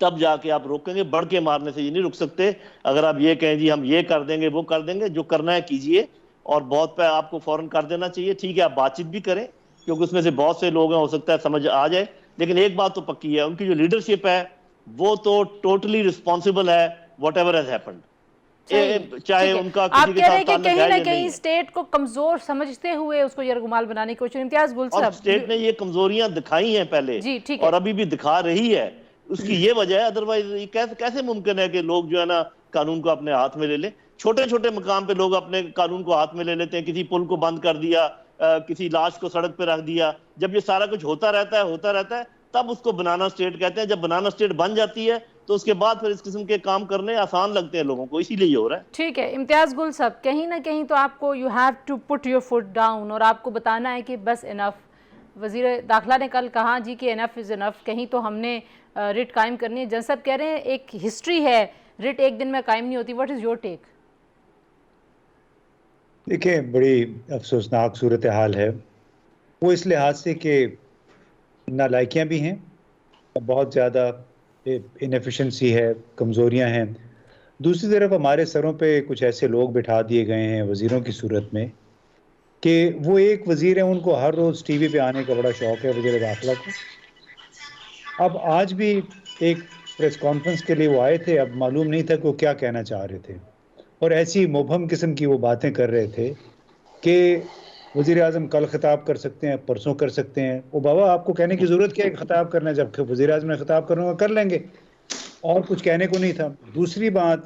تب جا کے آپ روکیں گے. بڑھ کے مارنے سے یہ نہیں رک سکتے. اگر آپ یہ کہیں جی ہم یہ کر دیں گے وہ کر دیں گے, جو کرنا ہے کیجئے, اور بہت پہ آپ کو فوراً کر دینا چاہیے. ٹھیک ہے آپ بات چیت بھی کریں کیونکہ اس میں سے بہت سے لوگ ہیں, ہو سکتا ہے سمجھ آ جائے, لیکن ایک بات تو پکی ہے, ان کی جو لیڈرشپ ہے وہ تو ٹوٹلی رسپانسبل ہے واٹ ایور ہیز ہیپنڈ, صحیح, چاہے ٹھیک ہے. ان کا کسی آپ کے کہہ رہے ساتھ ہیں کہ تعلق کہیں ہے نہ یا کہیں نہیں ہے. اسٹیٹ کو کمزور سمجھتے ہوئے اس کو یرغمال بنانے کی کوشش. امتیاز گل اور صاحب. اسٹیٹ نے یہ کمزوریاں دکھائی ہیں پہلے, جی ٹھیک اور ہے. ابھی بھی دکھا رہی ہے. اس کی یہ وجہ ہے, ادروائز یہ کیسے ممکن ہے کہ لوگ جو ہے نا قانون کو اپنے ہاتھ میں لے لیں. چھوٹے چھوٹے مقام پہ لوگ اپنے قانون کو ہاتھ میں لے لیتے ہیں. کسی پل کو بند کر دیا, کسی لاش کو سڑک پہ رکھ دیا. جب یہ سارا کچھ ہوتا رہتا ہے تب اس کو بنانا اسٹیٹ کہتے ہیں. جب بنانا اسٹیٹ بن جاتی ہے تو اس کے بعد پھر اس قسم کے کام کرنے آسان لگتے ہیں لوگوں کو, اسی لیے یہ ہو رہا ہے. ٹھیک ہے. امتیاز گل صاحب, کہیں نہ کہیں تو آپ کو you have to put your foot down, اور آپ کو بتانا ہے کہ بس انف. وزیر داخلہ نے کل کہا جی کہ انف از انف, کہیں تو ہم نے رٹ قائم کرنی ہے. جج صاحب کہہ رہے ہیں ایک ہسٹری ہے, رٹ ایک دن میں قائم نہیں ہوتی. What is your take? دیکھیں, بڑی افسوسناک صورتحال ہے وہ, اس لحاظ سے کہ نالائکیاں بھی ہیں, بہت زیادہ انیفیشنسی ہے, کمزوریاں ہیں. دوسری طرف ہمارے سروں پہ کچھ ایسے لوگ بٹھا دیے گئے ہیں وزیروں کی صورت میں کہ وہ ایک وزیر ہیں, ان کو ہر روز ٹی وی پہ آنے کا بڑا شوق ہے, وزیر داخلہ کو. اب آج بھی ایک پریس کانفرنس کے لیے وہ آئے تھے, اب معلوم نہیں تھا کہ وہ کیا کہنا چاہ رہے تھے, اور ایسی مبہم قسم کی وہ باتیں کر رہے تھے کہ وزیر اعظم کل خطاب کر سکتے ہیں, پرسوں کر سکتے ہیں. وہ بابا آپ کو کہنے کی ضرورت کیا ہے خطاب کرنا ہے, جب وزیر اعظم نے خطاب کرنا ہوگا کر لیں گے, اور کچھ کہنے کو نہیں تھا. دوسری بات,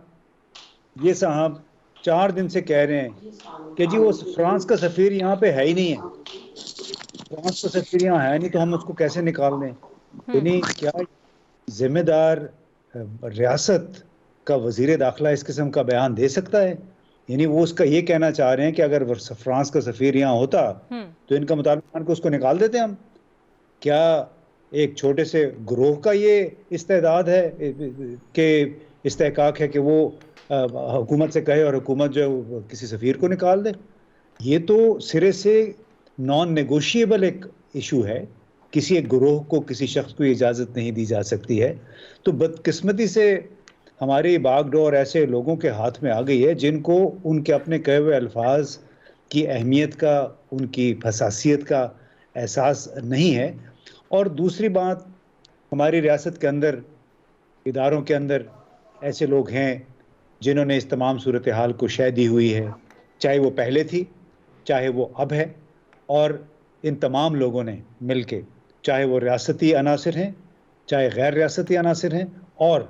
یہ صاحب 4 دن سے کہہ رہے ہیں کہ جی وہ فرانس کا سفیر یہاں پہ ہے ہی نہیں ہے, فرانس کا سفیر یہاں ہے نہیں تو ہم اس کو کیسے نکال دیں. یعنی کیا ذمہ دار ریاست کا وزیر داخلہ اس قسم کا بیان دے سکتا ہے؟ یعنی وہ اس کا یہ کہنا چاہ رہے ہیں کہ اگر فرانس کا سفیر یہاں ہوتا تو ان کا مطالبہ کو اس کو نکال دیتے ہم. کیا ایک چھوٹے سے گروہ کا یہ استعداد ہے کہ استحقاق ہے کہ وہ حکومت سے کہے اور حکومت جو ہے کسی سفیر کو نکال دے؟ یہ تو سرے سے نان نیگوشیبل ایک ایشو ہے. کسی ایک گروہ کو, کسی شخص کو اجازت نہیں دی جا سکتی ہے. تو بدقسمتی سے ہماری باغ ڈور ایسے لوگوں کے ہاتھ میں آ گئی ہے جن کو ان کے اپنے کہے ہوئے الفاظ کی اہمیت کا, ان کی حساسیت کا احساس نہیں ہے. اور دوسری بات, ہماری ریاست کے اندر, اداروں کے اندر ایسے لوگ ہیں جنہوں نے اس تمام صورتحال کو شہ دی ہوئی ہے, چاہے وہ پہلے تھی چاہے وہ اب ہے. اور ان تمام لوگوں نے مل کے, چاہے وہ ریاستی عناصر ہیں چاہے غیر ریاستی عناصر ہیں, اور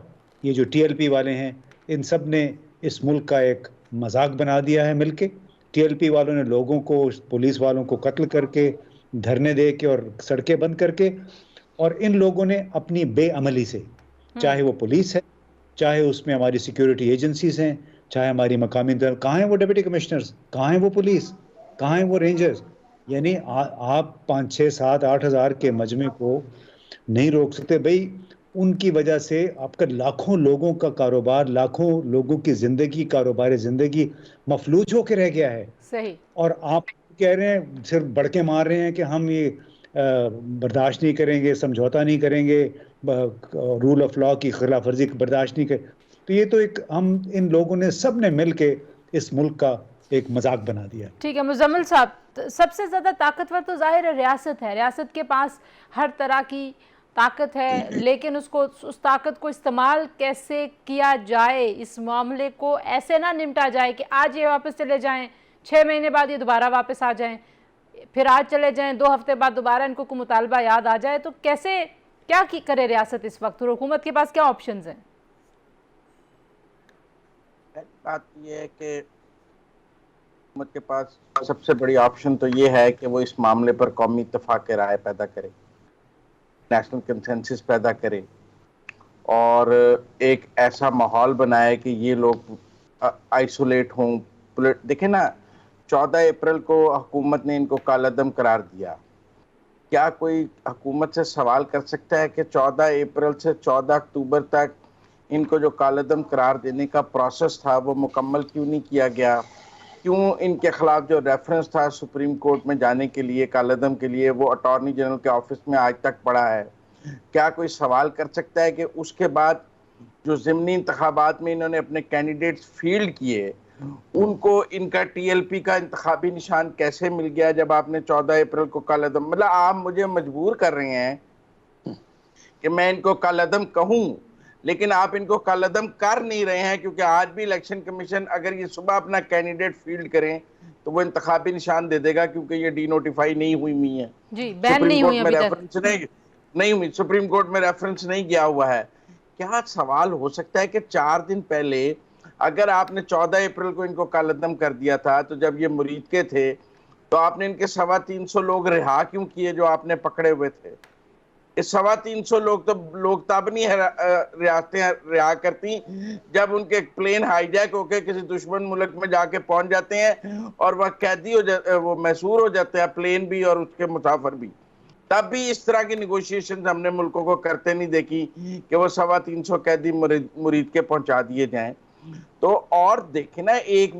یہ جو ٹی ایل پی والے ہیں, ان سب نے اس ملک کا ایک مذاق بنا دیا ہے مل کے. ٹی ایل پی والوں نے لوگوں کو, پولیس والوں کو قتل کر کے, دھرنے دے کے اور سڑکیں بند کر کے, اور ان لوگوں نے اپنی بے عملی سے, چاہے وہ پولیس ہے, چاہے اس میں ہماری سیکیورٹی ایجنسیز ہیں, چاہے ہماری مقامی کہاں ہیں وہ ڈپٹی کمشنرز, کہاں ہیں وہ پولیس, کہاں ہیں وہ رینجرز. یعنی آپ 5 6 7 8 ہزار کے مجمع کو نہیں روک سکتے. بھائی ان کی وجہ سے آپ کا لاکھوں لوگوں کا کاروبار, لاکھوں لوگوں کی زندگی, کاروبار زندگی مفلوج ہو کے رہ گیا ہے. صحیح. اور آپ کہہ رہے ہیں, صرف بڑھ کے مار رہے ہیں کہ ہم یہ برداشت نہیں کریں گے, سمجھوتا نہیں کریں گے, رول آف لاء کی خلاف ورزی برداشت نہیں کریں. تو یہ تو ایک ہم ان لوگوں نے سب نے مل کے اس ملک کا ایک مذاق بنا دیا. ٹھیک ہے مزمل صاحب, سب سے زیادہ طاقتور تو ظاہر ہے ریاست ہے. ریاست کے پاس ہر طرح کی طاقت ہے, لیکن اس طاقت کو استعمال کیسے کیا جائے, اس معاملے کو ایسے نہ نمٹا جائے کہ آج یہ واپس چلے جائیں, 6 مہینے بعد یہ دوبارہ واپس آ جائیں, پھر آج چلے جائیں, 2 ہفتے بعد دوبارہ ان کو کوئی مطالبہ یاد آ جائے. تو کیسے, کیا کرے ریاست اس وقت, اور حکومت کے پاس کیا آپشنز ہیں؟ بات یہ ہے کہ حکومت کے پاس سب سے بڑی آپشن تو یہ ہے کہ وہ اس معاملے پر قومی اتفاق رائے پیدا کرے, نیشنل کنسنسس پیدا کرے, اور ایک ایسا ماحول بنائے کہ یہ لوگ آئسولیٹ ہوں. دیکھیں نا, 14 اپریل کو حکومت نے ان کو کالعدم قرار دیا. کیا کوئی حکومت سے سوال کر سکتا ہے کہ 14 اپریل سے 14 اکتوبر تک ان کو جو کالعدم قرار دینے کا پروسیس تھا وہ مکمل کیوں نہیں کیا گیا؟ کیوں ان کے خلاف جو ریفرنس تھا سپریم کورٹ میں جانے کے لیے کالعدم کے لیے, وہ اٹارنی جنرل کے آفس میں آج تک پڑا ہے؟ کیا کوئی سوال کر سکتا ہے کہ اس کے بعد جو ضمنی انتخابات میں انہوں نے اپنے کینڈیڈیٹس فیلڈ کیے ان کو ان کا ٹی ایل پی کا انتخابی نشان کیسے مل گیا جب آپ نے 14 اپریل کو کل عدم، مطلب آپ مجھے مجبور کر رہے ہیں کہ میں ان کو کل عدم کہوں، لیکن آپ ان کو کل عدم کر نہیں رہے ہیں، کیونکہ آج بھی الیکشن کمیشن اگر یہ صبح اپنا کینڈیڈیٹ فیلڈ کریں تو وہ انتخابی نشان دے دے گا، کیونکہ یہ ڈی نوٹیفائی نہیں ہوئی ہے، جی بین نہیں ہوئی ابھی تک، نہیں ہوئی، سپریم کورٹ میں ریفرنس نہیں کیا ہوا ہے۔ کیا سوال ہو سکتا ہے کہ 4 دن پہلے اگر آپ نے 14 اپریل کو ان کو کل عدم کر دیا تھا تو جب یہ مرید کے تھے تو آپ نے ان کے 350 لوگ رہا کیوں کیے جو آپ نے پکڑے ہوئے تھے؟ یہ 350 لوگ تب نہیں ریاستیں رہا کرتی جب ان کے پلین ہائی جیک ہو کے کسی دشمن ملک میں جا کے پہنچ جاتے ہیں اور وہ قیدی وہ محصور ہو جاتے ہیں، پلین بھی اور اس کے مسافر بھی۔ تب بھی اس طرح کی نیگوشیشن ہم نے ملکوں کو کرتے نہیں دیکھی کہ وہ 350 قیدی مرید کے پہنچا دیے جائیں۔ تو اور دیکھیں نا، ایک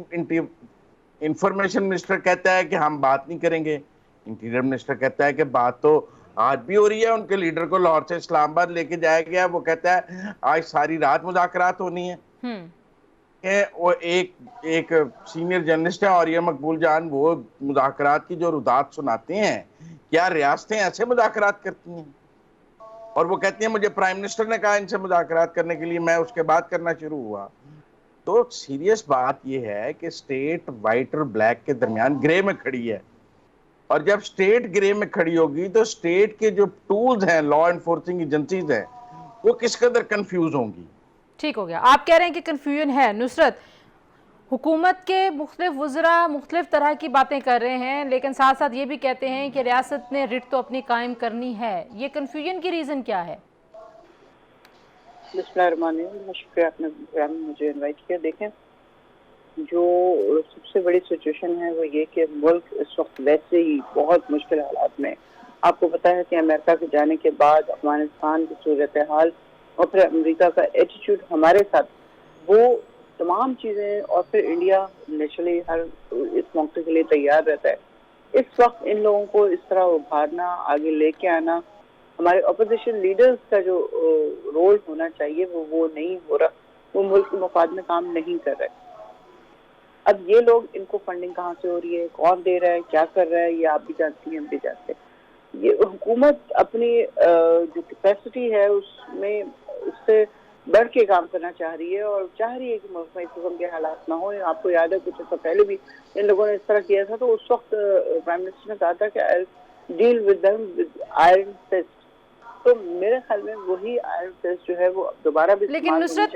انفارمیشن منسٹر کہتا ہے کہ ہم بات نہیں کریں گے، انٹیریئر منسٹر کہتا ہے کہ بات تو آج بھی ہو رہی ہے، ان کے لیڈر کو لاہور سے اسلام آباد لے کے جایا گیا، وہ کہتا ہے آج ساری رات مذاکرات ہونی ہے۔ وہ ایک سینئر جرنلسٹ ہے اور یہ مقبول جان، وہ مذاکرات کی جو ردات سناتے ہیں، کیا ریاستیں ایسے مذاکرات کرتی ہیں؟ اور وہ کہتی ہیں مجھے پرائم منسٹر نے کہا ان سے مذاکرات کرنے کے لیے، میں اس کے بعد کرنا شروع ہوا۔ تو سیریس بات یہ ہے کہ سٹیٹ وائٹ اور بلیک کے درمیان گرے میں کھڑی ہے، اور جب سٹیٹ گرے میں کھڑی ہوگی تو سٹیٹ کے جو ٹولز ہیں، لا انفورسنگ ایجنسیز ہیں، وہ کس قدر کنفیوز ہوں گی۔ ٹھیک ہو گیا، آپ کہہ رہے ہیں کہ کنفیوژن ہے۔ نصرت، حکومت کے مختلف وزراء مختلف طرح کی باتیں کر رہے ہیں، لیکن ساتھ ساتھ یہ بھی کہتے ہیں کہ ریاست نے رٹ تو اپنی قائم کرنی ہے، یہ کنفیوژن کی ریزن کیا ہے؟ بسم اللہ الرحمن الرحیم، بہت شکریہ آپ نے پروگرام میں مجھے انوائٹ کیا۔ دیکھیں، جو سب سے بڑی سچویشن ہے وہ یہ کہ ملک اس وقت ویسے ہی بہت مشکل حالات میں، آپ کو پتہ ہے کہ امریکہ کے جانے کے بعد افغانستان کی صورتحال اور پھر امریکہ کا ایٹیٹیوڈ ہمارے ساتھ، وہ تمام چیزیں، اور پھر انڈیا نیچرلی ہر اس موقع کے لیے تیار رہتا ہے۔ اس وقت ان لوگوں کو اس طرح ابھارنا، آگے لے کے آنا، ہمارے اپوزیشن لیڈرز کا جو رول ہونا چاہیے وہ نہیں ہو رہا، وہ ملک کے مفاد میں کام نہیں کر رہے۔ اب یہ لوگ، ان کو فنڈنگ کہاں سے ہو رہی ہے، کون دے رہا ہے، کیا کر رہا ہے، یہ آپ بھی جانتی ہیں، ہم بھی جانتے ہیں۔ یہ حکومت اپنی جو کیپیسٹی ہے اس میں اس سے بڑھ کے کام کرنا چاہ رہی ہے، اور چاہ رہی ہے کہ ملک میں اس قسم کے حالات نہ ہوں۔ آپ کو یاد ہے کچھ عرصہ پہلے بھی ان لوگوں نے اس طرح کیا تھا، تو اس وقت پرائم منسٹر نے کہا تھا کہ I'll deal with them with iron fist۔ تو میرے خیال میں وہی آئرن فسٹ جو ہے وہ دوبارہ بھی لیکن نصرت،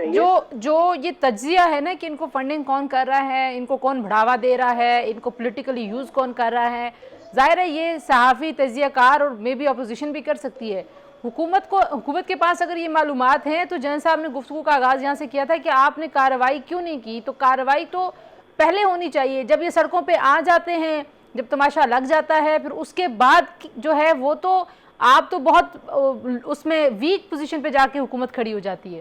جو یہ تجزیہ ہے نا کہ ان کو فنڈنگ کون کر رہا ہے، ان کو کون بڑھاوا دے رہا ہے، ان کو پولیٹیکلی یوز کون کر رہا ہے، ظاہر ہے یہ صحافی، تجزیہ کار اور مے بی اپوزیشن بھی کر سکتی ہے۔ حکومت کے پاس اگر یہ معلومات ہیں تو جن صاحب نے گفتگو کا آغاز یہاں سے کیا تھا کہ آپ نے کارروائی کیوں نہیں کی، تو کارروائی تو پہلے ہونی چاہیے، جب یہ سڑکوں پہ آ جاتے ہیں، جب تماشا لگ جاتا ہے، پھر اس کے بعد جو ہے وہ تو آپ تو بہت اس میں ویک پوزیشن پہ جا کے حکومت کھڑی ہو جاتی ہے۔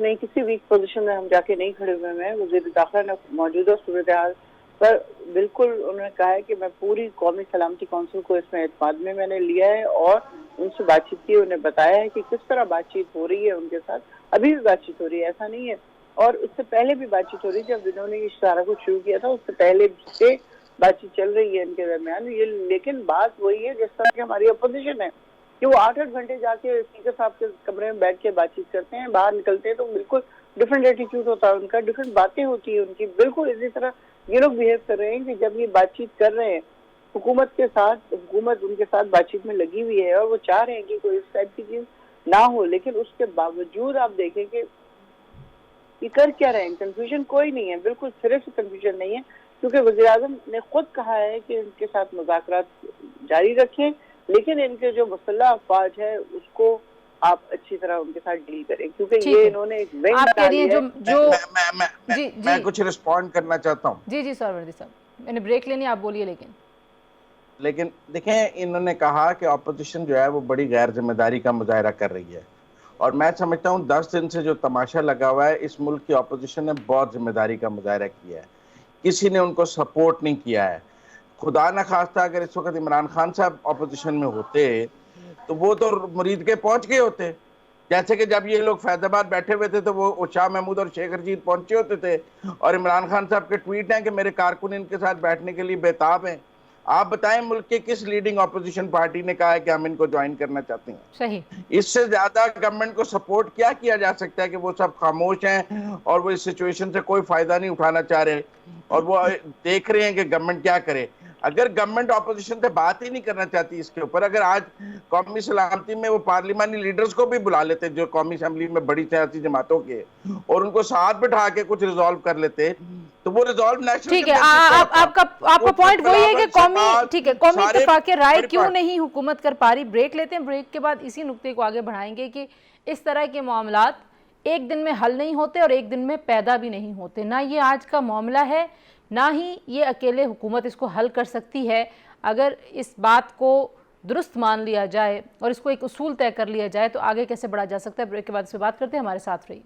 نہیں، کسی ویک پوزیشن میں ہم جا کے نہیں کھڑے ہوئے ہیں۔ وزیر داخلہ نے موجودہ صورتحال پر بالکل انہوں نے کہا ہے کہ میں پوری قومی سلامتی کونسل کو اس میں اعتماد میں نے لیا ہے، اور ان سے بات چیت کی، انہیں بتایا ہے کہ کس طرح بات چیت ہو رہی ہے ان کے ساتھ، ابھی بھی بات چیت ہو رہی ہے، ایسا نہیں ہے، اور اس سے پہلے بھی بات چیت ہو رہی ہے، جب انہوں نے یہ سارا کچھ شروع کیا تھا اس سے پہلے سے بات چیت چل رہی ہے ان کے درمیان۔ یہ لیکن بات وہی ہے جس طرح کی ہماری اپوزیشن ہے کہ وہ 8-8 گھنٹے جا کے اسپیکر صاحب کے کمرے میں بیٹھ کے بات چیت کرتے ہیں، باہر نکلتے ہیں تو بالکل ڈفرینٹ ایٹیٹیوڈ ہوتا ہے ان کا، ڈفرینٹ باتیں ہوتی ہیں ان کی۔ بالکل اسی طرح یہ لوگ بہیو کر رہے ہیں کہ جب یہ بات چیت کر رہے ہیں حکومت کے ساتھ، حکومت ان کے ساتھ بات چیت میں لگی ہوئی ہے اور وہ چاہ رہے ہیں کہ کوئی اس ٹائپ کی چیز نہ ہو، لیکن اس کے باوجود آپ دیکھیں کہ یہ کر کیا رہے ہیں۔ کنفیوژن کوئی نہیں ہے، بالکل سرے سے کنفیوژن نہیں ہے، کیونکہ وزیر اعظم نے خود کہا ہے کہ ان کے ساتھ مذاکرات جاری رکھیں، لیکن ان کے جو مسلح افواج ہے اس کو آپ اچھی طرح ان کے ساتھ ڈیل کریں، کیونکہ یہ انہوں نے ایک ونگ بنا لی ہے۔ میں کچھ رسپونڈ کرنا چاہتا ہوں۔ جی سہروردی صاحب، میں نے بریک لینی، آپ بولیے۔ لیکن دیکھیں، انہوں نے کہا کہ اپوزیشن جو ہے وہ بڑی غیر ذمہ داری کا مظاہرہ کر رہی ہے، اور میں سمجھتا ہوں 10 دن سے جو تماشا لگا ہوا ہے، اس ملک کی اپوزیشن نے بہت ذمہ داری کا مظاہرہ کیا ہے، کسی نے ان کو سپورٹ نہیں کیا ہے۔ خدا نہ خواستہ اگر اس وقت عمران خان صاحب اپوزیشن میں ہوتے تو وہ تو مرید کے پہنچ گئے ہوتے. جیسے کہ جب یہ لوگ فیض آباد بیٹھے ہوئے تھے تو وہ شاہ محمود اور شیخ رشید پہنچے ہوتے تھے, اور عمران خان صاحب کے ٹویٹ ہیں کہ میرے کارکن ان کے ساتھ بیٹھنے کے لیے بےتاب ہیں. آپ بتائیں ملک کے کس لیڈنگ اپوزیشن پارٹی نے کہا ہے کہ ہم ان کو جوائن کرنا چاہتے ہیں؟ صحیح. اس سے زیادہ گورنمنٹ کو سپورٹ کیا جا سکتا ہے کہ وہ سب خاموش ہیں اور وہ اس سچویشن سے کوئی فائدہ نہیں اٹھانا چاہ رہے, اور وہ دیکھ رہے ہیں کہ گورنمنٹ کیا کرے. اگر گورنمنٹ اپوزیشن سے بات ہی نہیں کرنا چاہتی اس کے اوپر, اگر آج قومی سلامتی میں وہ پارلیمانی لیڈرز کو بھی بلا لیتے جو قومی اسمبلی میں بڑی سیاسی جماعتوں کے, اور ان کو ساتھ بٹھا کے کچھ ریزالو کر لیتے, تو وہ ریزالو نیشنل. ٹھیک ہے, آپ کا پوائنٹ وہی ہے کہ قومی اتفاق رائے کیوں نہیں حکومت کر پا رہی. بریک لیتے ہیں, بریک کے بعد اسی نقطے کو آگے بڑھائیں گے کہ اس طرح کے معاملات ایک دن میں حل نہیں ہوتے اور ایک دن میں پیدا بھی نہیں ہوتے. نہ یہ آج کا معاملہ ہے, نہ ہی یہ اکیلے حکومت اس کو حل کر سکتی ہے. اگر اس بات کو درست مان لیا جائے اور اس کو ایک اصول طے کر لیا جائے تو آگے کیسے بڑھا جا سکتا ہے. بریک کے بعد اس پہ بات کرتے ہیں, ہمارے ساتھ رہیے.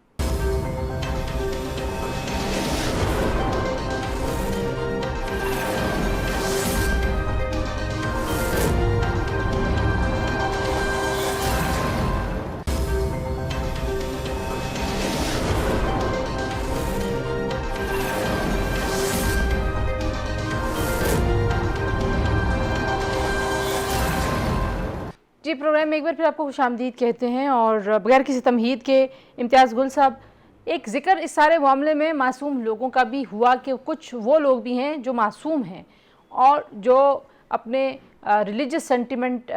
جی, پروگرام میں ایک بار پھر آپ کو خوش آمدید کہتے ہیں, اور بغیر کسی تمہید کے امتیاز گل صاحب, ایک ذکر اس سارے معاملے میں معصوم لوگوں کا بھی ہوا کہ کچھ وہ لوگ بھی ہیں جو معصوم ہیں اور جو اپنے ریلیجس سینٹیمنٹ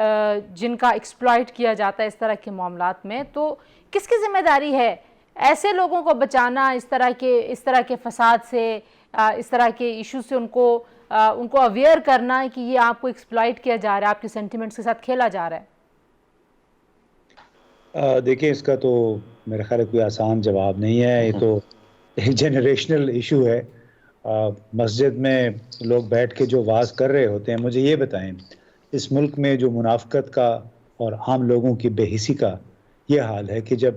جن کا ایکسپلائٹ کیا جاتا ہے اس طرح کے معاملات میں. تو کس کی ذمہ داری ہے ایسے لوگوں کو بچانا اس طرح کے فساد سے, اس طرح کے ایشو سے ان کو اویئر کرنا کہ یہ آپ کو ایکسپلائٹ کیا جا رہا ہے, آپ کے سینٹیمنٹس کے ساتھ کھیلا جا رہا ہے؟ دیکھیں, اس کا تو میرا خیال ہے کوئی آسان جواب نہیں ہے. یہ تو ایک جنریشنل ایشو ہے. مسجد میں لوگ بیٹھ کے جو واز کر رہے ہوتے ہیں, مجھے یہ بتائیں اس ملک میں جو منافقت کا اور عام لوگوں کی بے حسی کا یہ حال ہے کہ جب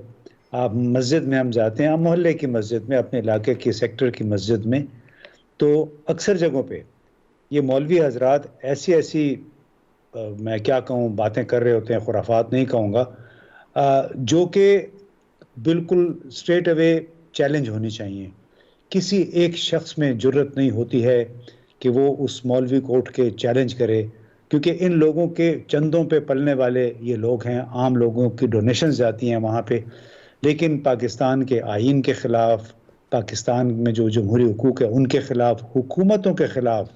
آپ مسجد میں ہم جاتے ہیں, ہم محلے کی مسجد میں, اپنے علاقے کی سیکٹر کی مسجد میں, تو اکثر جگہوں پہ یہ مولوی حضرات ایسی میں کیا کہوں باتیں کر رہے ہوتے ہیں, خرافات نہیں کہوں گا, جو کہ بالکل اسٹریٹ اوے چیلنج ہونی چاہیے. کسی ایک شخص میں جرت نہیں ہوتی ہے کہ وہ اس مولوی کو اٹھ کے چیلنج کرے, کیونکہ ان لوگوں کے چندوں پہ پلنے والے یہ لوگ ہیں, عام لوگوں کی ڈونیشنز جاتی ہیں وہاں پہ. لیکن پاکستان کے آئین کے خلاف, پاکستان میں جو جمہوری حقوق ہے ان کے خلاف, حکومتوں کے خلاف,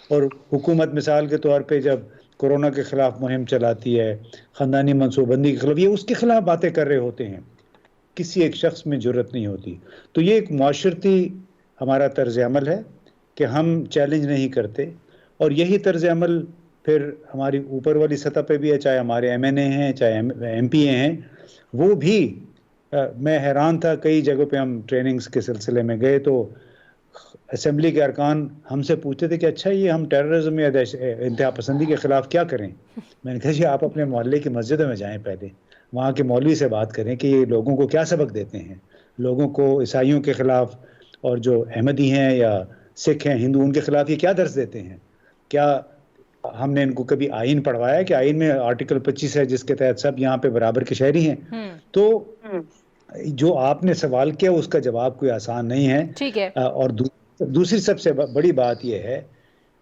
اور حکومت مثال کے طور پہ جب کورونا کے خلاف مہم چلاتی ہے, خاندانی منصوبہ بندی کے خلاف, یہ اس کے خلاف باتیں کر رہے ہوتے ہیں. کسی ایک شخص میں جرت نہیں ہوتی. تو یہ ایک معاشرتی ہمارا طرز عمل ہے کہ ہم چیلنج نہیں کرتے, اور یہی طرز عمل پھر ہماری اوپر والی سطح پہ بھی ہے, چاہے ہمارے ایم این اے ہیں, چاہے ایم پی اے ہیں. وہ بھی میں حیران تھا, کئی جگہوں پہ ہم ٹریننگز کے سلسلے میں گئے تو اسمبلی کے ارکان ہم سے پوچھتے تھے کہ اچھا یہ ہم ٹیررزم یا انتہا پسندی کے خلاف کیا کریں. میں نے کہا جی آپ اپنے محلے کی مسجدوں میں جائیں, پہلے وہاں کے مولوی سے بات کریں کہ یہ لوگوں کو کیا سبق دیتے ہیں, لوگوں کو عیسائیوں کے خلاف, اور جو احمدی ہیں یا سکھ ہیں, ہندو, ان کے خلاف یہ کیا درس دیتے ہیں. کیا ہم نے ان کو کبھی آئین پڑھوایا کہ آئین میں آرٹیکل 25 ہے جس کے تحت سب یہاں پہ برابر کے شہری ہیں. تو جو آپ نے سوال کیا اس کا جواب کوئی آسان نہیں ہے. ٹھیک ہے. اور دوسری سب سے بڑی بات یہ ہے,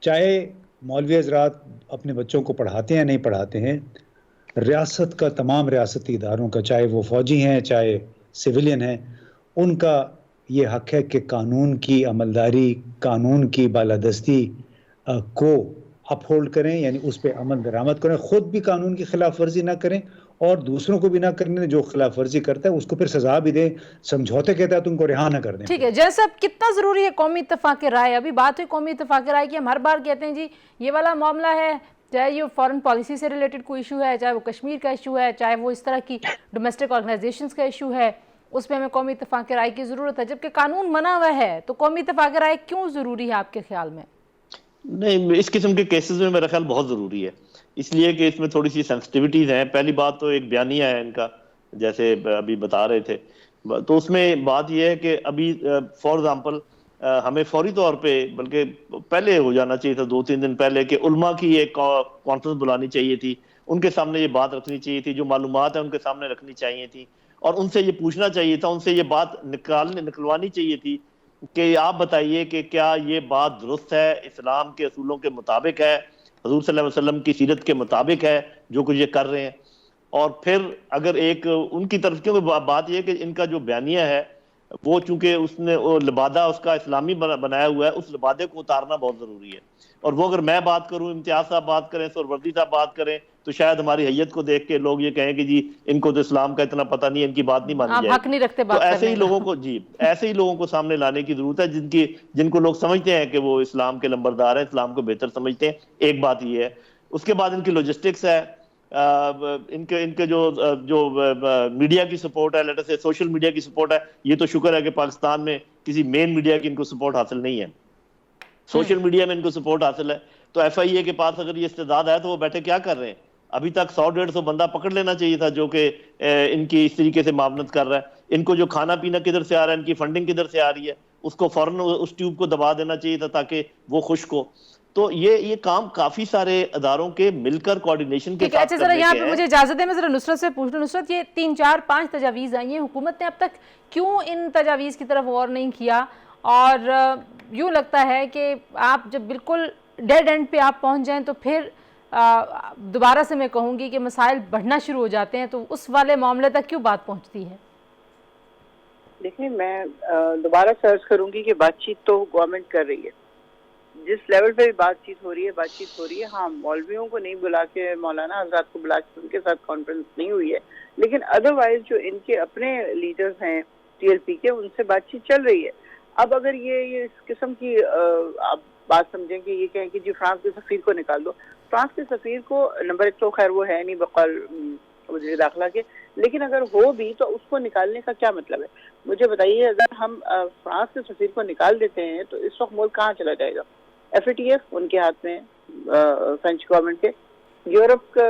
چاہے مولوی حضرات اپنے بچوں کو پڑھاتے ہیں نہیں پڑھاتے ہیں, ریاست کا, تمام ریاستی اداروں کا, چاہے وہ فوجی ہیں چاہے سویلین ہیں, ان کا یہ حق ہے کہ قانون کی عملداری, قانون کی بالادستی کو اپ ہولڈ کریں, یعنی اس پہ عمل درآمد کریں, خود بھی قانون کی خلاف ورزی نہ کریں اور دوسروں کو بھی نہ کرنے, جو خلاف ورزی کرتا ہے اس کو پھر سزا بھی دیں, سمجھوتے کے تحت ان کو رہا نہ کر دیں. ٹھیک ہے. جیسا کتنا ضروری ہے قومی اتفاق رائے؟ ابھی بات ہوئی قومی اتفاق رائے کی, ہم ہر بار کہتے ہیں جی یہ والا معاملہ ہے, چاہے یہ فارن پالیسی سے ریلیٹڈ کوئی ایشو ہے, چاہے وہ کشمیر کا ایشو ہے, چاہے وہ اس طرح کی ڈومیسٹک آرگنائزیشنز کا ایشو ہے, اس میں ہمیں قومی اتفاق رائے کی ضرورت ہے, جبکہ قانون بنا ہوا ہے. تو قومی اتفاق رائے کیوں ضروری ہے آپ کے خیال میں؟ نہیں, اس قسم کے کیسز میں میرا خیال بہت ضروری ہے, اس لیے کہ اس میں تھوڑی سی سینسٹیوٹیز ہیں. پہلی بات تو ایک بیانیہ ہے ان کا, جیسے ابھی بتا رہے تھے, تو اس میں بات یہ ہے کہ ابھی فار ایگزامپل ہمیں فوری طور پہ، بلکہ پہلے ہو جانا چاہیے تھا 2-3 دن پہلے، کہ علماء کی ایک کانفرنس بلانی چاہیے تھی، ان کے سامنے یہ بات رکھنی چاہیے تھی، جو معلومات ہیں ان کے سامنے رکھنی چاہیے تھی، اور ان سے یہ پوچھنا چاہیے تھا، ان سے یہ بات نکلوانی چاہیے تھی کہ آپ بتائیے کہ کیا یہ بات درست ہے، اسلام کے اصولوں کے مطابق ہے، حضور صلی اللہ علیہ وسلم کی سیرت کے مطابق ہے جو کچھ یہ کر رہے ہیں. اور پھر اگر ایک ان کی طرف کی بات یہ ہے کہ ان کا جو بیانیہ ہے وہ چونکہ اس نے لبادہ اس کا اسلامی بنایا ہوا ہے، اس لبادے کو اتارنا بہت ضروری ہے. اور وہ اگر میں بات کروں، امتیاز صاحب بات کریں، سہروردی صاحب بات کریں، تو شاید ہماری حیت کو دیکھ کے لوگ یہ کہیں کہ جی ان کو تو اسلام کا اتنا پتہ نہیں ہے، ان کی بات نہیں مانی آپ جائے حق نہیں رکھتے تو بات ایسے کرنے ہی کا. لوگوں کو ایسے ہی لوگوں کو سامنے لانے کی ضرورت ہے جن کو لوگ سمجھتے ہیں کہ وہ اسلام کے لمبردار ہیں، اسلام کو بہتر سمجھتے ہیں. ایک بات یہ ہے. اس کے بعد ان کی لاجسٹکس ہے، ان کے جو میڈیا کی سپورٹ ہے، لیٹر سے سوشل میڈیا کی سپورٹ ہے. یہ تو شکر ہے کہ پاکستان میں کسی مین میڈیا کی ان کو سپورٹ حاصل نہیں ہے، سوشل میڈیا میں ان کو سپورٹ حاصل ہے. تو ایف آئی اے کے پاس اگر یہ استعداد ہے تو وہ بیٹھے کیا کر رہے ہیں؟ ابھی تک 100-150 بندہ پکڑ لینا چاہیے تھا جو کہ ان کی اس طریقے سے معاونت کر رہا ہے. ان کو جو کھانا پینا کدھر سے آ رہا ہے، ان کی فنڈنگ کدھر سے آ رہی ہے، اس کو فوراً اس ٹیوب کو دبا دینا چاہیے تھا تاکہ وہ خشک ہو. تو یہ کام کافی سارے اداروں کے مل کر کوارڈینیشن کے ٹھیک ہے. ساتھ اچھا ذرا کرنے یہاں کے پہ ہیں. مجھے اجازت ہے، میں ذرا نصرت سے پوچھ لوں. نصرت، یہ 3-4-5 تجاویز آئی ہیں، حکومت نے اب تک کیوں ان تجاویز کی طرف غور نہیں کیا؟ اور یوں لگتا ہے کہ آپ جب بالکل ڈیڈ اینڈ پہ آپ پہنچ جائیں تو پھر دوبارہ سے میں کہوں گی کہ مسائل بڑھنا شروع ہو جاتے ہیں، تو اس والے معاملے تک کیوں بات پہنچتی ہے؟ دیکھیں، میں دوبارہ سرچ کروں گی کہ بات چیت تو گورنمنٹ کر رہی ہے، جس لیول پہ بھی بات چیت ہو رہی ہے. ہاں، مولویوں کو نہیں بلا کے، مولانا حضرات کو بلا کے ان کے ساتھ کانفرنس نہیں ہوئی ہے، لیکن ادروائز جو ان کے اپنے لیڈرز ہیں ٹی ایل پی کے، ان سے بات چیت چل رہی ہے. اب اگر یہ اس قسم کی آپ بات سمجھیں کہ یہ کہیں کہ جی فرانس کے سفیر کو نکال دو، فرانس کے سفیر کو نمبر ایک تو خیر وہ ہے نہیں بقول وزیر داخلہ کے، لیکن اگر ہو بھی تو اس کو نکالنے کا کیا مطلب ہے؟ مجھے بتائیے، اگر ہم فرانس کے سفیر کو نکال دیتے ہیں تو اس وقت ملک کہاں چلا جائے گا؟ ایف اے ٹی ایف ان کے ہاتھ میں، فرینچ گورنمنٹ کے. یورپ کا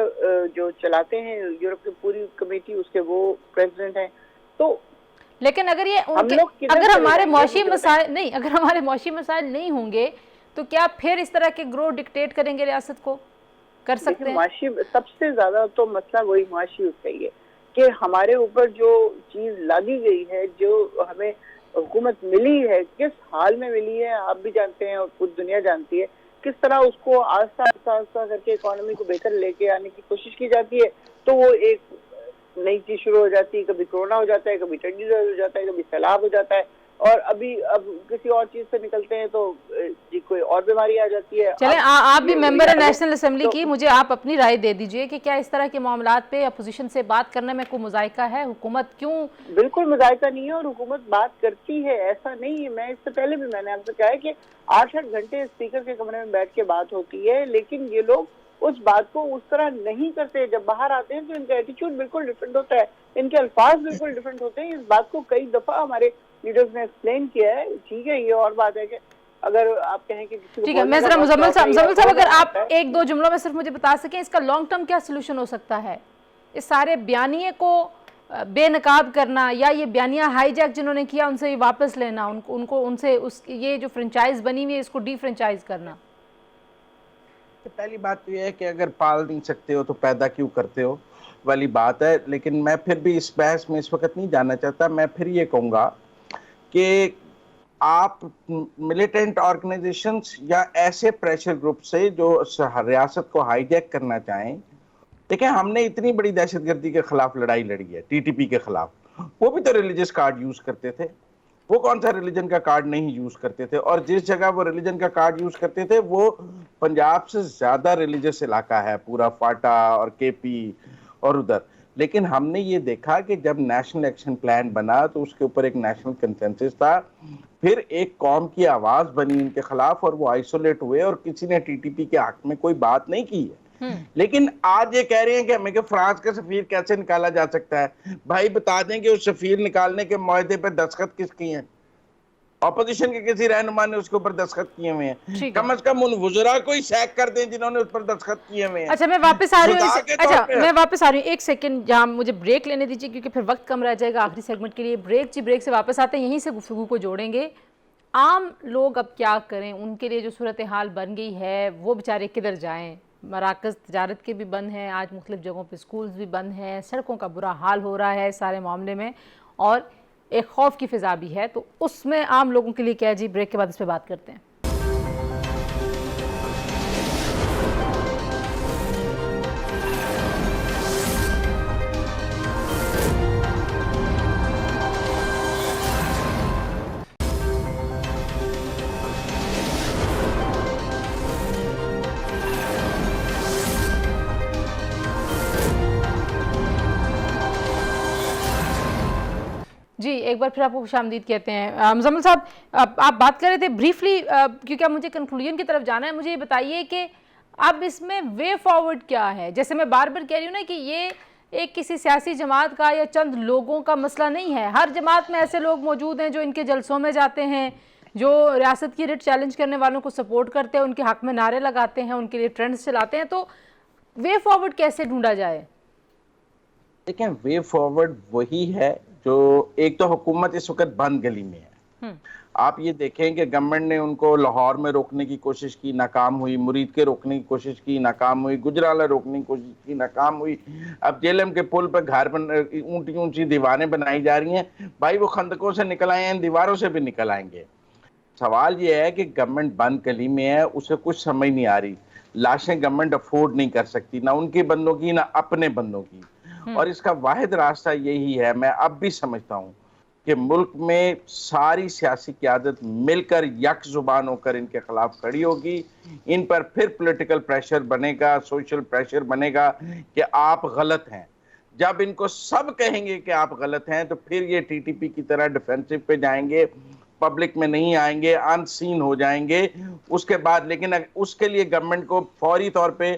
جو چلاتے ہیں، یورپ کی پوری کمیٹی، اس کے وہ پریزیڈنٹ ہیں. تو لیکن اگر یہ اگر ہمارے معاشی مسائل نہیں ہوں گے تو کیا پھر اس طرح کے گروہ ڈکٹیٹ کریں گے ریاست کو؟ کر سکتے ہیں؟ معاشی سب سے زیادہ تو مسئلہ وہی معاشی اس کا ہی ہے کہ ہمارے اوپر جو چیز لاگی گئی ہے، جو ہمیں حکومت ملی ہے، کس حال میں ملی ہے آپ بھی جانتے ہیں اور پوری دنیا جانتی ہے. کس طرح اس کو آہستہ کر کے اکانومی کو بہتر لے کے آنے کی کوشش کی جاتی ہے، تو وہ ایک نئی چیز شروع ہو جاتی ہے. کبھی کورونا ہو جاتا ہے، کبھی ٹنڈی ہو جاتا ہے، کبھی سیلاب ہو جاتا ہے، اور اب کسی اور چیز سے نکلتے ہیں تو جی کوئی اور بیماری آ جاتی ہے. چلیں، آپ بھی ممبر ہیں نیشنل اسمبلی کی، مجھے آپ اپنی رائے دے دیجئے کہ کیا اس طرح کے معاملات پہ اپوزیشن سے بات کرنے میں کوئی مذائقہ ہے؟ حکومت کیوں؟ بالکل مذائقہ نہیں ہے، اور حکومت بات کرتی ہے، ایسا نہیں ہے. میں اس سے پہلے بھی میں نے آپ سے کہا ہے کہ 8 گھنٹے اسپیکر کے کمرے میں بیٹھ کے بات ہوتی ہے، لیکن یہ لوگ اس بات کو اس طرح نہیں کرتے. جب باہر آتے ہیں تو ان کا ایٹیچیوڈ بالکل ڈیفرنٹ ہوتا ہے، ان کے الفاظ بالکل ڈیفرنٹ ہوتے ہیں. اس بات کو کئی دفعہ ہمارے لیڈرز نے ایکسپلین کیا ہے. ٹھیک ہے، یہ اور بات ہے کہ اگر آپ کہیں کہ ٹھیک ہے، میں ذرا مزمل صاحب اگر آپ 1-2 جملوں میں صرف مجھے بتا سکیں اس کا لانگ ٹرم کیا سلوشن ہو سکتا ہے؟ اس سارے بیانیے کو بے نقاب کرنا، یا یہ بیانیہ ہائی جیک جنہوں نے کیا ان سے واپس لینا، ان سے یہ جو فرنچائز بنی ہوئی ہے اس کو ڈی فرنچائز کرنا؟ پہلی بات تو یہ ہے کہ اگر پال نہیں سکتے ہو تو پیدا کیوں کرتے ہو والی بات ہے. لیکن میں پھر بھی اس بحث میں اس وقت نہیں جانا چاہتا. میں پھر یہ کہوں گا کہ آپ ملیٹنٹ آرگنائزیشنز یا ایسے پریشر گروپ سے جو ریاست کو ہائی جیک کرنا چاہیں، دیکھیں ہم نے اتنی بڑی دہشت گردی کے خلاف لڑائی لڑی ہے، ٹی ٹی پی کے خلاف. وہ بھی تو ریلیجس کارڈ یوز کرتے تھے، وہ کون سا ریلیجن کا کارڈ نہیں یوز کرتے تھے؟ اور جس جگہ وہ ریلیجن کا کارڈ یوز کرتے تھے وہ پنجاب سے زیادہ ریلیجس علاقہ ہے، پورا فاٹا اور کے پی اور ادھر. لیکن ہم نے یہ دیکھا کہ جب نیشنل ایکشن پلان بنا تو اس کے اوپر ایک نیشنل کنسنسس تھا، پھر ایک قوم کی آواز بنی ان کے خلاف اور وہ آئسولیٹ ہوئے اور کسی نے ٹی ٹی پی کے حق میں کوئی بات نہیں کی ہے. لیکن آج یہ کہہ رہے ہیں کہ ہمیں کہ فرانس کا سفیر کیسے نکالا جا سکتا ہے. بھائی بتا دیں کہ اس سفیر نکالنے کے معاہدے پہ دستخط کس کی ہیں؟ اپوزیشن کے کسی رہنما نے اس کے اوپر دستخط کیے ہوئے ہیں. کم از کم ان وزراء کو ہی سیک کر دیں جنہوں نے اس پر دستخط کیے ہوئے ہیں. اچھا میں واپس آ رہی ہوں 1 سیکنڈ، جہاں مجھے بریک لینے دیجیے کیونکہ پھر وقت کم رہ جائے گا آخری سیگمنٹ کے لیے. بریک سے واپس آتے ہیں، یہیں سے گفتگو کو جوڑیں گے. عام لوگ اب کیا کریں؟ ان کے لیے جو صورتحال بن گئی ہے وہ بیچارے کدھر جائیں؟ مراکز تجارت کے بھی بند ہیں، آج مختلف جگہوں پہ سکولز بھی بند ہیں، سڑکوں کا برا حال ہو رہا ہے سارے معاملے میں، اور ایک خوف کی فضا بھی ہے، تو اس میں عام لوگوں کے لیے کیا؟ جی بریک کے بعد اس پہ بات کرتے ہیں۔ جی ایک بار پھر آپ کو خوش آمدید کہتے ہیں۔ مزمل صاحب آپ بات کر رہے تھے بریفلی، کیونکہ اب مجھے کنکلوژن کی طرف جانا ہے، مجھے یہ بتائیے کہ اب اس میں وے فارورڈ کیا ہے؟ جیسے میں بار بار کہہ رہی ہوں نا کہ یہ ایک کسی سیاسی جماعت کا یا چند لوگوں کا مسئلہ نہیں ہے، ہر جماعت میں ایسے لوگ موجود ہیں جو ان کے جلسوں میں جاتے ہیں، جو ریاست کی رٹ چیلنج کرنے والوں کو سپورٹ کرتے ہیں، ان کے حق میں نعرے لگاتے ہیں، ان کے لیے ٹرینڈز چلاتے ہیں، تو وے فارورڈ کیسے ڈھونڈا جائے؟ دیکھیں وے فارورڈ وہی ہے جو ایک تو حکومت اس وقت بند گلی میں ہے۔ آپ یہ دیکھیں کہ گورنمنٹ نے ان کو لاہور میں روکنے کی کوشش کی، ناکام ہوئی، مرید کے روکنے کی کوشش کی، ناکام ہوئی، گجرالہ روکنے کی کوشش کی، ناکام ہوئی۔ اب جیلم کے پل پہ گھر اونچی اونچی دیواریں بنائی جا رہی ہیں، بھائی وہ خندقوں سے نکل آئے ہیں، ان دیواروں سے بھی نکل آئیں گے۔ سوال یہ ہے کہ گورنمنٹ بند گلی میں ہے، اسے کچھ سمجھ نہیں آ رہی، لاشیں گورنمنٹ افورڈ نہیں کر سکتی، نہ ان کے بندوں کی نہ اپنے بندوں کی، اور اس کا واحد راستہ یہی ہے، میں اب بھی سمجھتا ہوں کہ ملک میں ساری سیاسی قیادت مل کر یک زبان ہو کر ان کے خلاف کھڑی ہوگی، ان پر پھر پولیٹیکل پریشر بنے گا، سوشل پریشر بنے گا کہ آپ غلط ہیں۔ جب ان کو سب کہیں گے کہ آپ غلط ہیں تو پھر یہ ٹی ٹی پی کی طرح ڈیفینسو پہ جائیں گے، پبلک میں نہیں آئیں گے، ان سین ہو جائیں گے۔ اس کے بعد لیکن اس کے لیے گورنمنٹ کو فوری طور پہ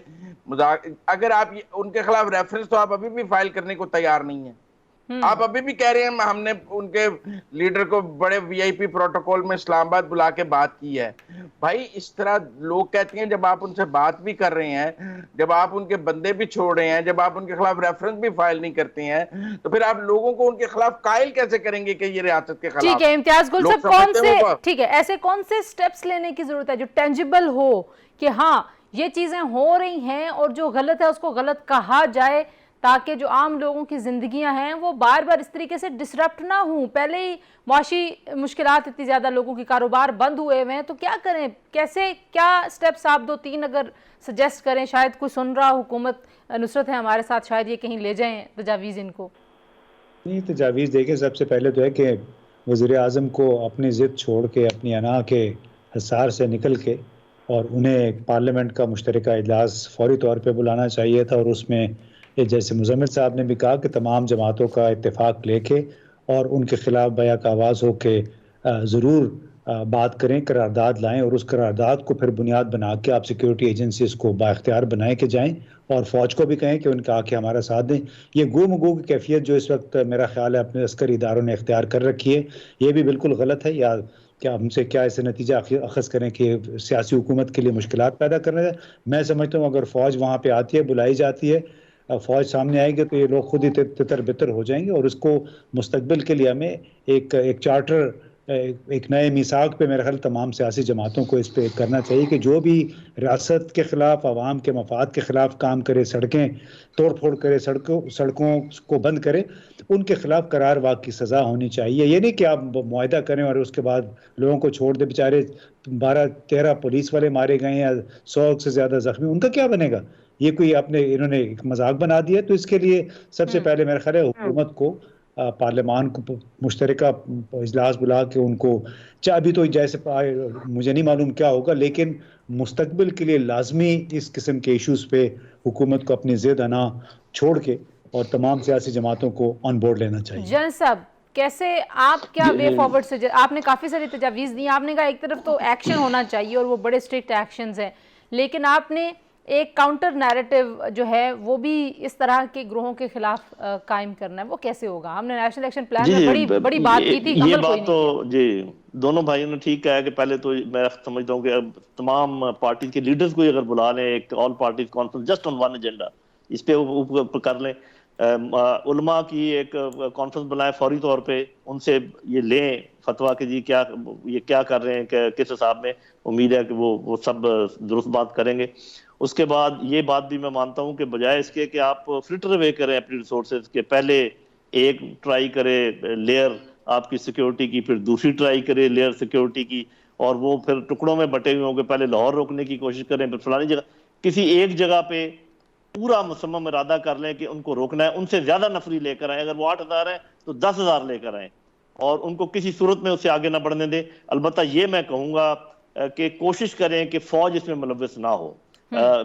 اگر آپ ان کے خلاف ریفرنس تو آپ ابھی بھی فائل کرنے کو تیار نہیں ہیں، آپ ابھی بھی کہہ رہے ہیں ہم نے ان کے لیڈر کو بڑے وی آئی پی پروٹوکول میں اسلام آباد بلا کے بات کی ہے۔ بھائی اس طرح لوگ کہتے ہیں جب آپ ان سے بات بھی کر رہے ہیں، جب آپ ان کے بندے بھی چھوڑ رہے ہیں، جب آپ ان کے خلاف ریفرنس بھی فائل نہیں کرتے ہیں، تو پھر آپ لوگوں کو ان کے خلاف قائل کیسے کریں گے کہ یہ ریاست کے خلاف؟ ٹھیک ہے امتیاز گل صاحب، کون سے ٹھیک ہے ایسے کون سے سٹیپس لینے کی ضرورت ہے جو ٹینجیبل ہو کہ ہاں یہ چیزیں ہو رہی ہیں اور جو غلط ہے اس کو غلط کہا جائے، تاکہ جو عام لوگوں کی زندگیاں ہیں وہ بار بار اس طریقے سے ڈسرپٹ نہ ہوں؟ پہلے ہی معاشی مشکلات اتنی زیادہ، لوگوں کی کاروبار بند ہوئے ہوئے ہیں، تو کیا کریں؟ کیسے کیا سٹیپس آپ 2-3 اگر سجیسٹ کریں؟ شاید کوئی سن رہا، حکومت نصرت ہے ہمارے ساتھ، شاید یہ کہیں لے جائیں تجاویز ان کو۔ نہیں تجاویز دیکھیں، سب سے پہلے تو ہے کہ وزیر اعظم کو اپنی ضد چھوڑ کے، اپنی انا کے حصار سے نکل کے، اور انہیں پارلیمنٹ کا مشترکہ اجلاس فوری طور پہ بلانا چاہیے تھا، اور اس میں جیسے مزمل صاحب نے بھی کہا کہ تمام جماعتوں کا اتفاق لے کے اور ان کے خلاف بیک آواز ہو کے ضرور بات کریں، قرارداد لائیں، اور اس قرارداد کو پھر بنیاد بنا کے آپ سیکیورٹی ایجنسیز کو بااختیار بنائیں کہ جائیں، اور فوج کو بھی کہیں کہ ان کا آ کے ہمارا ساتھ دیں۔ یہ گو مگو کی کیفیت جو اس وقت میرا خیال ہے اپنے عسکری اداروں نے اختیار کر رکھی ہے، یہ بھی بالکل غلط ہے۔ یا کیا ہم سے کیا اسے نتیجہ اخذ کریں کہ سیاسی حکومت کے لیے مشکلات پیدا کرنے ہیں؟ میں سمجھتا ہوں اگر فوج وہاں پہ آتی ہے، بلائی جاتی ہے، فوج سامنے آئے گی تو یہ لوگ خود ہی تتر بتر ہو جائیں گے، اور اس کو مستقبل کے لیے ہمیں ایک چارٹر، ایک نئے میثاق پہ میرا خیال تمام سیاسی جماعتوں کو اس پہ کرنا چاہیے کہ جو بھی ریاست کے خلاف، عوام کے مفاد کے خلاف کام کرے، سڑکیں توڑ پھوڑ کرے، سڑکوں کو بند کرے، ان کے خلاف قرار واقع کی سزا ہونی چاہیے۔ یہ نہیں کہ آپ معاہدہ کریں اور اس کے بعد لوگوں کو چھوڑ دے، بیچارے 12-13 پولیس والے مارے گئے ہیں، 100 سے زیادہ زخمی، ان کا کیا بنے گا؟ یہ کوئی انہوں نے ایک مذاق بنا دیا۔ تو اس کے لیے سب سے پہلے میرا خیال ہے حکومت کو، پارلیمان کو مشترکہ اجلاس بلا کے ان کو ابھی تو جیسے مجھے نہیں معلوم کیا ہوگا، لیکن مستقبل کے لیے لازمی اس قسم کے ایشوز پہ حکومت کو اپنی ضد انا چھوڑ کے اور تمام سیاسی جماعتوں کو آن بورڈ لینا چاہیے۔ جن صاحب کیسے آپ کیا وے فارورڈ سے، آپ نے کافی ساری تجاویز دی، آپ نے کہا ایک طرف تو ایکشن ہونا چاہیے اور وہ بڑے اسٹرکٹ ایکشنز ہیں، لیکن آپ نے ایک کاؤنٹر نیریٹو جو ہے وہ بھی اس طرح کے گروہوں کے خلاف قائم کرنا ہے، وہ کیسے ہوگا؟ ہم نے نیشنل ایکشن پلان میں بڑی بات کی تھی، یہ عمل کوئی بات تو جی دونوں بھائیوں نے ٹھیک کہا ہے کہ پہلے تو میں سمجھتا ہوں کہ اب تمام پارٹی کے لیڈرز کو اگر بلا لیں ایک all parties conference just on one agenda, اس پہ اوپر کر لیں، علماء کی ایک کانفرنس بنائیں فوری طور پہ، ان سے یہ لیں فتویٰ کہ جی یہ کیا کر رہے ہیں، کہ کس حساب میں. امید ہے کہ وہ سب درست بات کریں گے. اس کے بعد یہ بات بھی میں مانتا ہوں کہ بجائے اس کے کہ آپ فلٹر اوے کریں اپنی ریسورسز کے، پہلے ایک ٹرائی کرے لیئر آپ کی سیکیورٹی کی، پھر دوسری ٹرائی کرے لیئر سیکیورٹی کی، اور وہ پھر ٹکڑوں میں بٹے ہوئے ہوں گے، پہلے لاہور روکنے کی کوشش کریں، پھر فلانی جگہ. کسی ایک جگہ پہ پورا مصمم ارادہ کر لیں کہ ان کو روکنا ہے، ان سے زیادہ نفری لے کر آئیں. اگر وہ 8,000 ہیں تو 10,000 لے کر آئیں، اور ان کو کسی صورت میں اس سے آگے نہ بڑھنے دیں. البتہ یہ میں کہوں گا کہ کوشش کریں کہ فوج اس میں ملوث نہ ہو.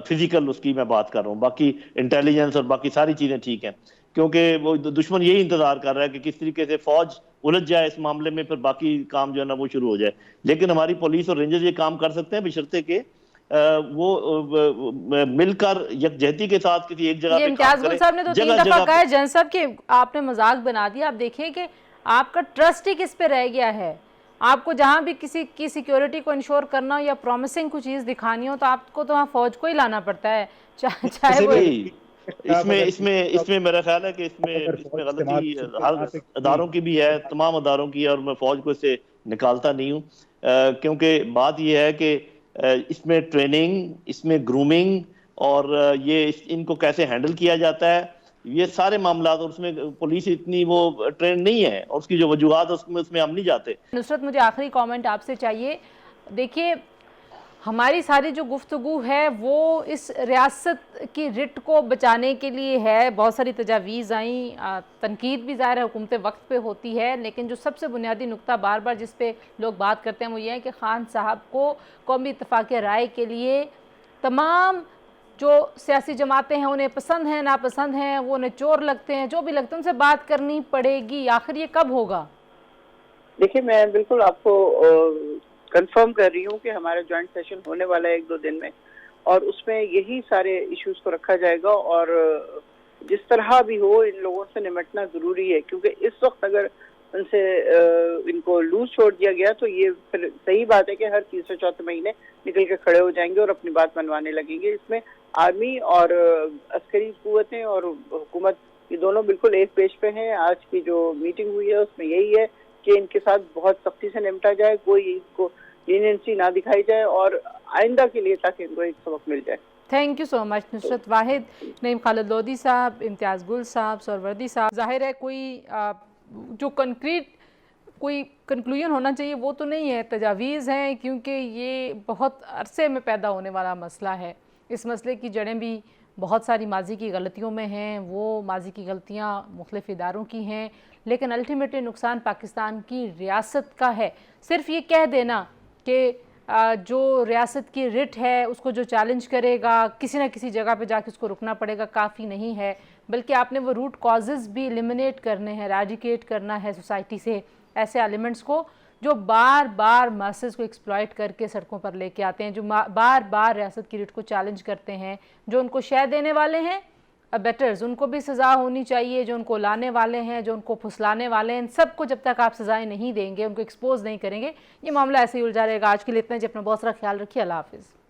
فزیکل اس کی میں بات کر رہا ہوں، باقی انٹیلیجنس اور باقی ساری چیزیں ٹھیک ہیں، کیونکہ وہ دشمن یہی انتظار کر رہا ہے کہ کس طریقے سے فوج الجھ جائے اس معاملے میں، پھر باقی کام جو ہے نا وہ شروع ہو جائے. لیکن ہماری پولیس اور رینجرز یہ کام کر سکتے ہیں بشرطے کہ وہ مل کر یکجہتی کے ساتھ کسی ایک جگہ یہ پہ امتیاز کام گل صاحب نے تو 3 دفعہ کہا ہے جن صاحب کہ آپ نے مذاق بنا دیا. آپ دیکھیں کہ آپ کا ٹرسٹ ہی کس پہ رہ گیا ہے. آپ کو جہاں بھی کسی کی سیکیورٹی کو انشور کرنا ہو یا پرومسنگ کوئی چیز دکھانی ہو تو آپ کو تو وہاں فوج کو ہی لانا پڑتا ہے، چاہے وہ اس میں میرا خیال ہے کہ اس میں غلطی ہر اداروں کی بھی ہے، تمام اداروں کی ہے، اور میں فوج کو اس سے نکالتا نہیں ہوں. کیونکہ بات یہ ہے کہ اس میں ٹریننگ، اس میں گرومنگ، اور یہ ان کو کیسے ہینڈل کیا جاتا ہے، یہ سارے معاملات، اور اس میں پولیس اتنی وہ ٹرینڈ نہیں ہے، اور اس کی جو وجوہات اس میں ہم نہیں جاتے. نصرت مجھے آخری کامنٹ آپ سے چاہیے. دیکھیے ہماری ساری جو گفتگو ہے وہ اس ریاست کی رٹ کو بچانے کے لیے ہے. بہت ساری تجاویز آئیں، تنقید بھی ظاہر ہے حکومت وقت پہ ہوتی ہے، لیکن جو سب سے بنیادی نقطہ بار بار جس پہ لوگ بات کرتے ہیں وہ یہ ہے کہ خان صاحب کو قومی اتفاق رائے کے لیے تمام جو سیاسی جماعتیں ہیں انہیں پسند ہیں ناپسند ہیں، وہ انہیں چور لگتے ہیں، جو بھی لگتے ہیں، ان سے بات کرنی پڑے گی. آخر یہ کب ہوگا؟ دیکھیں میں بالکل آپ کو کنفرم کر رہی ہوں کہ ہمارا جوائنٹ سیشن ہونے والا ہے 1-2 دن میں، اور اس میں یہی سارے ایشوز کو رکھا جائے گا، اور جس طرح بھی ہو ان لوگوں سے نمٹنا ضروری ہے، کیونکہ اس وقت اگر ان کو لوز چھوڑ دیا گیا تو یہ پھر صحیح بات ہے کہ ہر 3-4 مہینے نکل کے کھڑے ہو جائیں گے اور اپنی بات منوانے لگیں گے. اس میں آرمی اور عسکری قوتیں اور حکومت یہ دونوں بالکل ایک پیج پہ ہیں. آج کی جو میٹنگ ہوئی ہے اس میں یہی ہے کہ ان کے ساتھ بہت سختی سے نمٹا جائے، کوئی ان کو لینینسی نہ دکھائی جائے، اور آئندہ کے لیے تاکہ ان کو ایک سبق مل جائے. تھینک یو سو مچ نصرت واحد، نعیم خالد لودھی صاحب، امتیاز گل صاحب، سہروردی صاحب. ظاہر ہے کوئی جو کنکریٹ کوئی کنکلوژن ہونا چاہیے وہ تو نہیں ہے، تجاویز ہیں، کیونکہ یہ بہت عرصے میں پیدا ہونے والا مسئلہ ہے. اس مسئلے کی جڑیں بھی بہت ساری ماضی کی غلطیوں میں ہیں، وہ ماضی کی غلطیاں مختلف اداروں کی ہیں، لیکن الٹیمیٹلی نقصان پاکستان کی ریاست کا ہے. صرف یہ کہہ دینا کہ جو ریاست کی رٹ ہے اس کو جو چیلنج کرے گا کسی نہ کسی جگہ پہ جا کے اس کو رکنا پڑے گا کافی نہیں ہے، بلکہ آپ نے وہ روٹ کازز بھی ایلیمنیٹ کرنے ہیں، ریڈیکیٹ کرنا ہے سوسائٹی سے ایسے ایلیمنٹس کو جو بار بار ماسز کو ایکسپلائٹ کر کے سڑکوں پر لے کے آتے ہیں، جو بار بار ریاست کی رٹ کو چیلنج کرتے ہیں، جو ان کو شے دینے والے ہیں بیٹرز ان کو بھی سزا ہونی چاہیے، جو ان کو لانے والے ہیں، جو ان کو پھسلانے والے ہیں، ان سب کو جب تک آپ سزائیں نہیں دیں گے، ان کو ایکسپوز نہیں کریں گے، یہ معاملہ ایسے ہی الجھا رہے گا. آج کے لیے اتنا ہی، اپنا بہت سارا خیال رکھیے. اللہ حافظ.